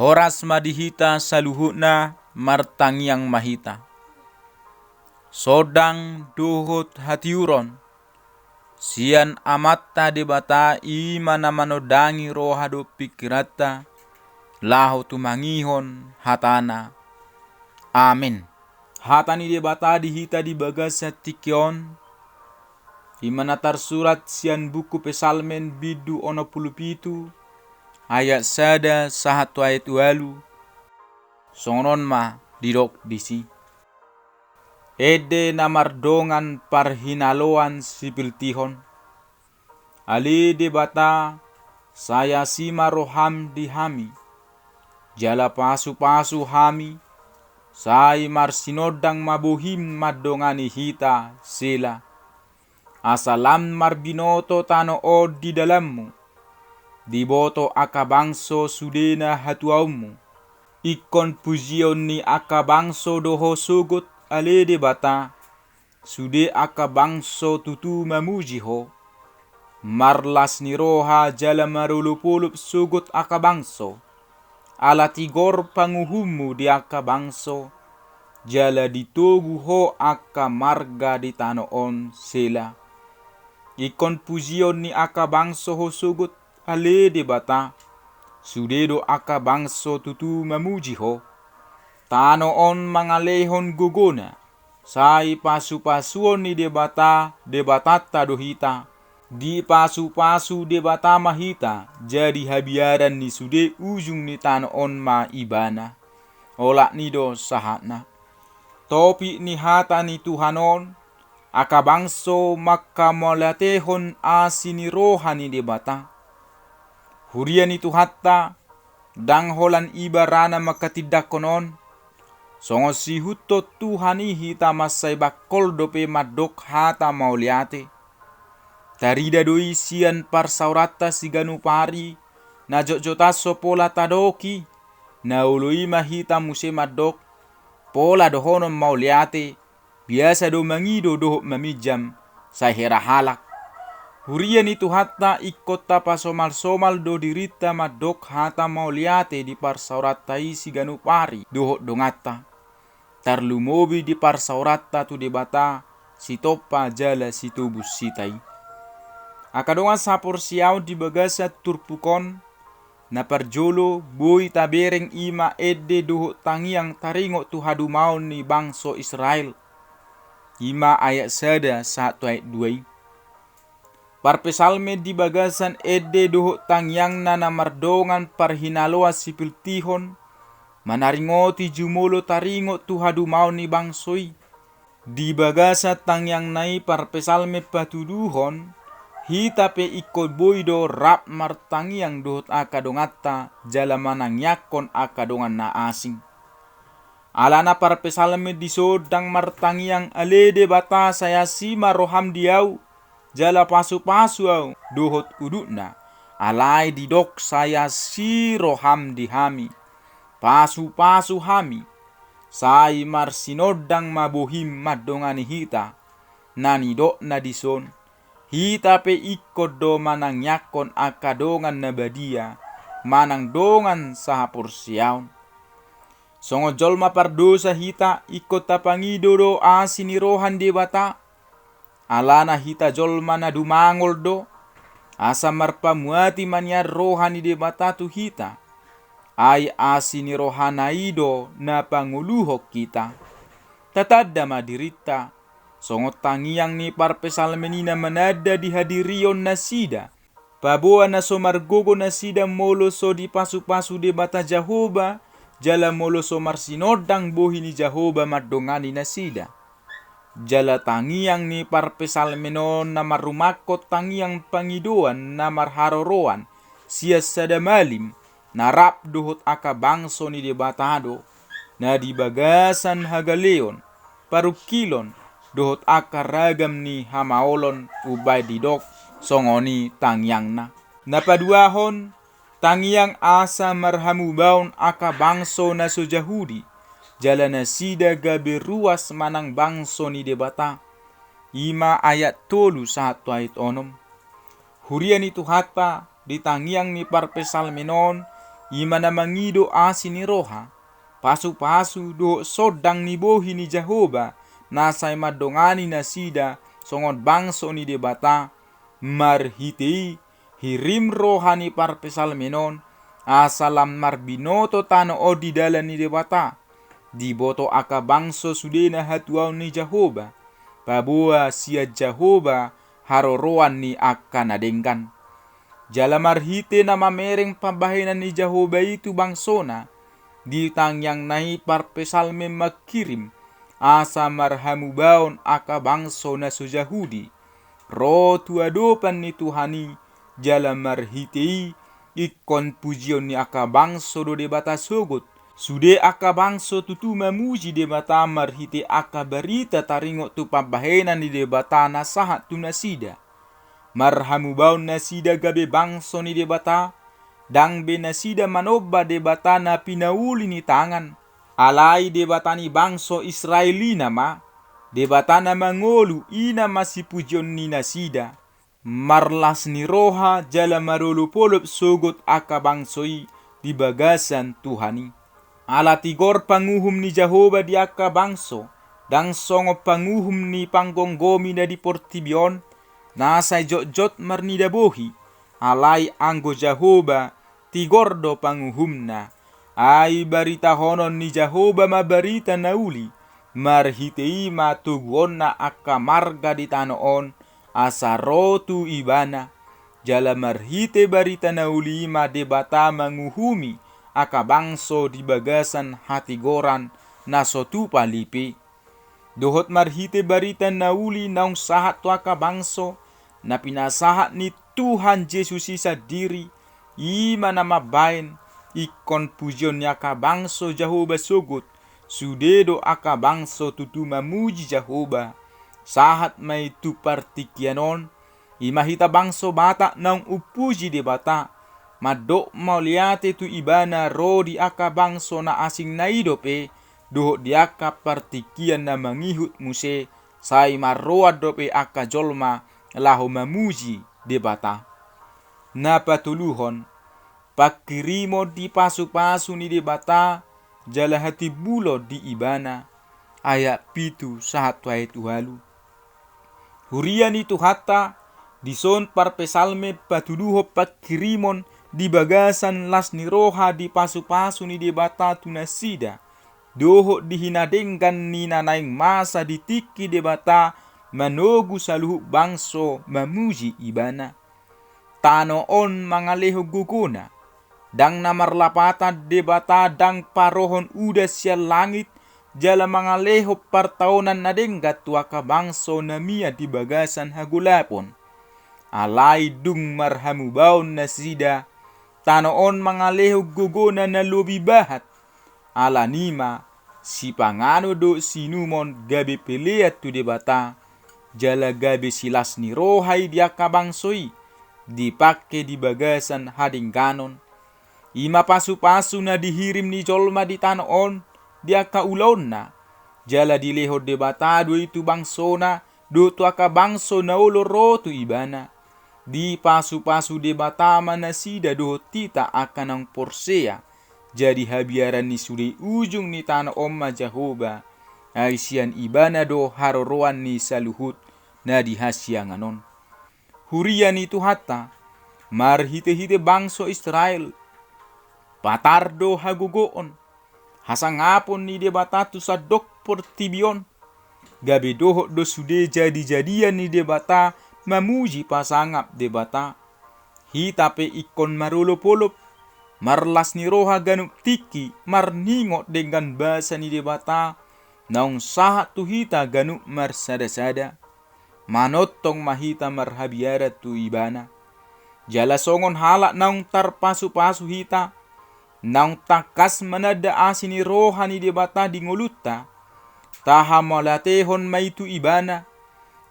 Horas madihita saluhutna martangiang mahita. Sodang duhut hatiuron. Sian amatta debata imana manodangi rohado pikirata. Laho tumangihon hatana. Amin. Hatani debata dihita di bagasa tikion. Imana tersurat sian buku pesalmen bidu ono pulupitu. Ayat sada sahatu ayat walu. Songon ma didok disi. Ede namardongan parhinaloan sipil tihon. Ali debata saya sima roham dihami. Jala pasu-pasu hami. Sai marsinodang mabuhim madongani hita sila. Asalam marbinoto tano o di dalammu. Diboto akabangso sudena hatuaumu. Ikon pujion ni akabangso doho sugut ale debata. Sude akabangso tutu mamujiho. Marlas ni roha jala marulupulup sugut akabangso. Ala tigor panguhumu di akabangso. Jala ditogu ho akamarga di tanoon sila. Ikon pujion ni akabangso ho sugut ale debata. Sudedo akabangso tutu mamujiho. Tanoon mangalehon gugona. Sai pasu-pasuon ni debatata dohita. Di pasu-pasu debata mahita. Jadi habiaran ni sude ujung ni tanoon ma ibana. Olak nido sahatna. Topi ni hata ni Tuhanon. Akabangso makamolatehon asini rohani debata. Hurian itu hatta. Dangholan ibarana makatidakonon. Songo si huto Tuhani hita masay bakol dope madok hata mauliate. Tarida doi sian parsaurata siganu pari. Na jojotaso pola tadoki. Naului mahita muse madok. Pola dohonon mauliate. Biasa do mangido dohok mamijam. Sahera halak. Hurian itu hatta ikota pasomal-somal do dirita madok hata mauliate di parsauratai siganu pari. Dohok dongata. Tarlumobi di parsaurata tu debata si topa jala si tubus sitai. Akadongan sapor siaw di bagasa turpukon na parjolo boy tabereng ima ede doho tangiang taringo tu hadumaon ni bangso Israel. Ima ayat sada 1 ayat 2. Parpesalme di bagasan ede doho tangiang na namardongan parhinaloa sipil tihon. Manaringoti jumolo taringo tu hadumaon ni bangsoi. Di bagasa tangyang nai parpesalme patuduhon. Hita pe ikot boydo rap martangiang dohot akadongata. Jala manang yakon akadongan na asing. Alana parpesalme disodang martangiang alede bata saya sima roham diau. Jala pasu-pasu au dohot udukna. Alai didok saya si roham dihami. Pasu-pasu hami. Sai marsinodang mabuhim madongani hita. Nani dok na dison. Hita pe ikot do manang yakon akadongan na badia. Manang dongan sahapur siaun. Songo jolma pardosa hita ikot tapangido do asini rohan debata. Alana hita jolma na dumangol do. Asa marpamuati manyar rohani debata tu hita. Ay asini rohanaido na panguluhok kita. Tatada madirita. Songot tangiang ni parpesalmenina manada dihadirion nasida. Paboa na somargogo nasida molo so di pasu-pasu debata Jahoba. Jala molo so marsinodang bohi ni Jahoba madongani nasida. Jala tangiang ni parpesalmenon na marumakot tangiang pangidoan na marharoroan. Sias sada malim. Narap dohot akabangso ni debatado. Na di bagasan hagaleon. Parukilon. Dohot akaragam ni hamaolon. Ubay didok. Songoni tangyang na. Napaduahon. Tangyang asa marhamubaon akabangso na so Jahudi. Jala na sida gabi ruas manang bangso ni debata. Ima ayat 3 1 ayat 6. Hurian itu hatta. Di tangyang ni parpesalmenon. imana mangido asini roha, pasu-pasu do sodang ni bohi ni Jahoba, nasay madongani na sida, songon bangso ni debata, marhitei, hirim roha ni parpesal menon, asalam marbinoto tano o di dalan ni debata, diboto aka bangso sudena hatuaw ni Jahoba, pabua sia Jahoba haroroan ni aka nadengkan. Jala marhite na mamereng pabahinan ni Jahoba itu bangsona, ditang yang nahi parpesalme makirim, asa marhamu baon aka bangso na sujahudi, ro tuadopan ni Tuhani, jala marhitei, ikon pujion ni aka bangso do debata sogot, sude aka bangso tutu mamuji debata marhite aka berita taringo tu pabahinan ni debata nasahat tu nasida. Marhamu baun nasida gabe bangso ni debata, dang be nasida manoba debata na pinauli ni tangan, alai debata ni bangso Israelina ma, debata na mangolu ina masih pujion ni nasida, marlas ni roha jala marulupolop sogot aka bangsoi di bagasan Tuhani. Ala tigor panguhum ni Jahoba di aka bangso, dang songo panguhum ni panggonggomi na di portibion, nasay jot-jot marnida bohi, alai anggo Jahoba tigordo panguhumna, ay barita honon ni Jahoba mabarita nauli, marhitei matugon na aka marga di tanoon, asarotu ibana, jala marhite barita nauli ma debata manguhumi, aka bangso di bagasan hatigoran na sotu palipi. Dohot marhite barita nauli naung sahat tu aka bangso, na pinasahat ni Tuhan Yesus isa diri, ima na mabain, ikon pujion ni aka bangso Jahoba sogot, sudedo aka bangso tutu mamuji Jahoba, sahat may tu partikianon, imahita bangso bata naung upuji de bata, madok mauliate tu ibana ro di aka bangso na asing na idope, dohot di aka partikian na mangihut muse, say marroa dope aka jolma, lahu mamuji de bata. Na patuluhon, pakirimo di pasu-pasu ni de bata, jala hati bulo di ibana, ayat pitu sahat tuai tuhalu. Hurian itu hatta, dison parpesalme patuluho pakirimon di bagasan las ni roha di pasu-pasu ni de bata tunasida, doho dihinadengkan ni nanaing masa ditiki de bata, manogu saluhu bangso mamuji ibana. Tano on mangaleho guguna, dang namarlapata debata dang parohon udah sial langit, jala mangaleho partaonan nadenggat tuaka bangso namia di bagasan hagulapon. Alai dung marhamu baun nasida, tano on mangaleho guguna na lobi bahat, ala nima si pangano do sinumon gabe peleat tu debata, jala gabe silas ni rohai dia kabangsoi, dipake di bagasan hadingganon. Ima pasu-pasu na dihirim ni jolma di tanoon, dia kaulon na, jala dileho debata do itu bangsona, do tu aka bangso na oloro tu ibana. Di pasu-pasu debata manasida do tita akan ang porsea, jadi habiaran ni suri ujung ni tanoon ma Jahoba, aisian ibana do haroroan ni saluhut na dihasyanganon. Hurian itu hatta, marhite-hite bangso Israel, patardo hagugoon, hasangapon ni debata tu sadok portibion, gabe dohot do sude jadi-jadian ni debata, mamuji pasangap debata, hitape ikon marulop-olop, marlas ni roha ganuk tiki, marningot dengan bahasa ni debata, naung sahat tu hita ganuk marsada-sada, manotong mahita marhabiara tu ibana, jala songon halak naung tarpasu-pasu hita, naung takas manada asini roha ni debata di ngolutta, taha malatehon maitu ibana,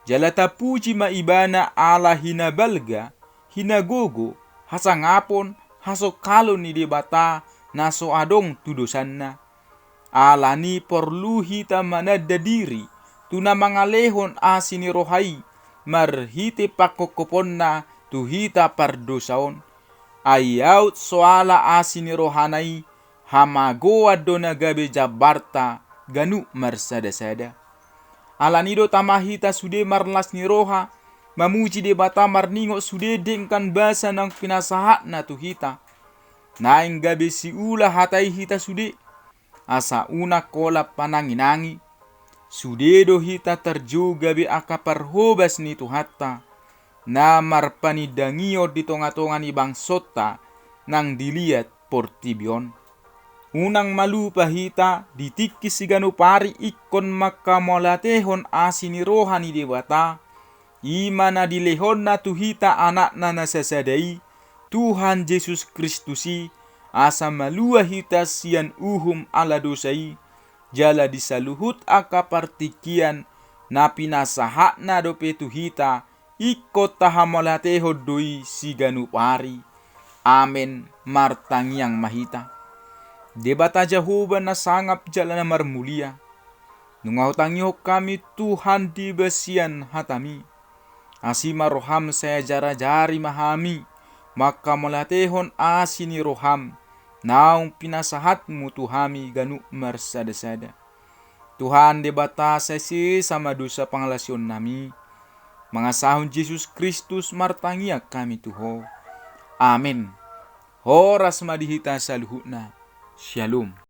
jala tapuji ma ibana ala hinabalga, hinagogo, hasangapon, hasokalo ni debata, naso adong tudosanna. Ala ni perlu hita manada diri, tuna mangalehon asini rohai, marhite pakokoponna tu hita pardosaon, ayaut soala asini rohanai hamagoa dona gabe jabarta ganu marsada-sada. Alanido tamahita sude marlas ni roha, mamuji de bata marningo sude dengkan basa nang pinasahat na tuhita. Naing gabe si ula hatai hita sude, asa una kola pananginangi. Sude do hita terju gabe akapar hobas ni tuhatta, na marpanidangio di tonga-tonga ni bangsota nang dilihat portibion. Unang malupa hita ditikis si ganu pari ikon makamolatehon asini rohani dewata. Imana dilehon na tuhita anak na nasasadai Tuhan Yesus Kristusi asa malua hita sian uhum ala dosai. Jala disaluhut akapartikian na pinasahat na dope tuhita ikot tahamolateho doi si ganu pari. Amen martangiang mahita. Debata Jehovah na sangap jalan na marmulia. Nungahutangiho kami Tuhan di besian hatami. Asima roham saya jara-jari mahami. Maka melatehon asini roham. Naung pinasahatmu tuhami ganu marsada-sada. Tuhan debata sesi sama dosa pangalasion nami. Mangasahun Yesus Kristus martangia kami Tuho. Amin. Horas madihita saluhutna. Shalom.